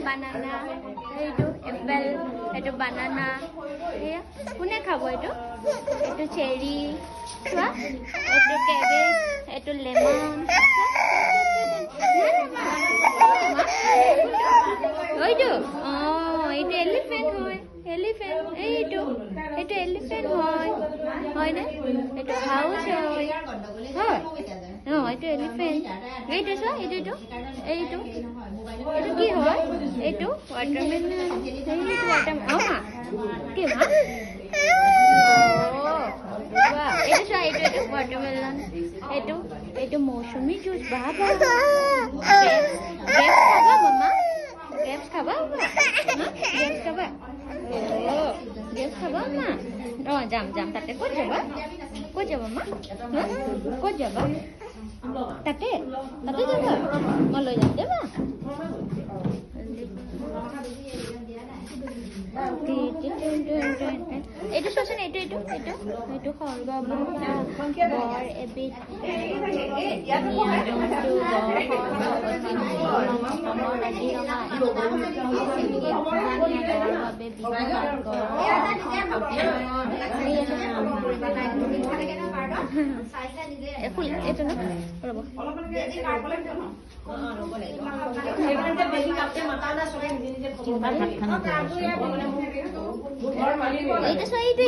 banana itu apple itu banana ya kune khabo itu cherry itu cabbage itu lemon itu itu elephant elephant itu elephant hoy na itu house hoy itu elephant itu so itu কি হয় এইটো watermelon এই watermelon কি মা বাহ এটা সা এটা ওয়াটারমেলন এটা মৌসুমী জুস বাবা গ্রেপস খাবা মামা গ্রেপস খাবা গ্রেপস খাবা গ্রেপস খাবা মা যাম তাতে কত যাবা মা কত যাবা তাতে যাবা মই লৈ যাম যাবা itu sosan itu khorba bor ebit itu na itu so itu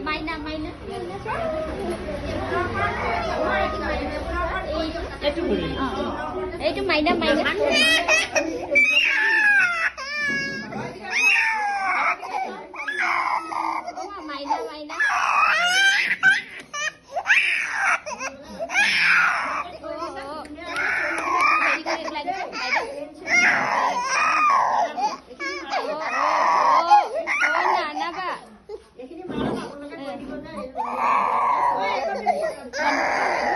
Maina itu maina